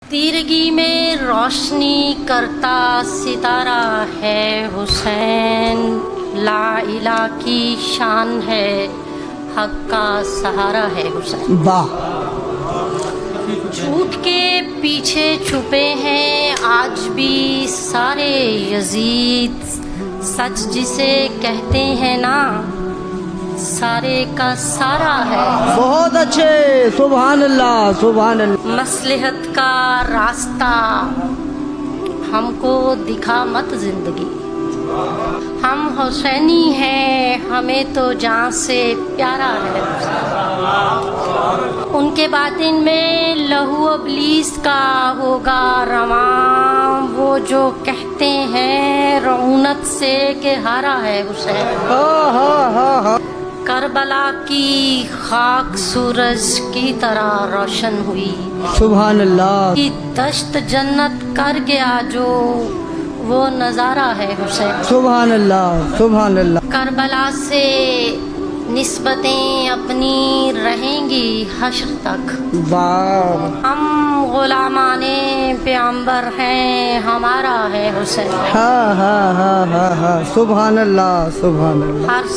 تیرگی میں روشنی کرتا ستارہ ہے حسین، لا الہ کی شان ہے، حق کا سہارا ہے حسین۔ واہ، جھوٹ کے پیچھے چھپے ہیں آج بھی سارے یزید، سچ جسے کہتے ہیں نا سارے کا سارا ہے۔ بہت اچھے، سبحان اللہ سبحان اللہ۔ مصلحت کا راستہ ہم کو دکھا مت زندگی، ہم حسینی ہیں ہمیں تو جان سے پیارا ہے۔ ان کے باطن میں لہو ابلیس کا ہوگا رواں، وہ جو کہتے ہیں رعونت سے کہ ہارا ہے حسین۔ ہاں ہاں ہاں ہاں، کربلا کی خاک سورج کی طرح روشن ہوئی، سبحان اللہ۔ کی دشت جنت کر گیا جو وہ نظارہ ہے حسین۔ سبحان اللہ سبحان اللہ۔ کربلا سے نسبتیں اپنی رہیں گی حشر تک، واہ، ہم غلامان پیغمبر ہیں ہمارا ہے حسین۔ ہاں ہاں ہاں ہاں ہاں، سبحان اللہ سبحان اللہ۔ ہر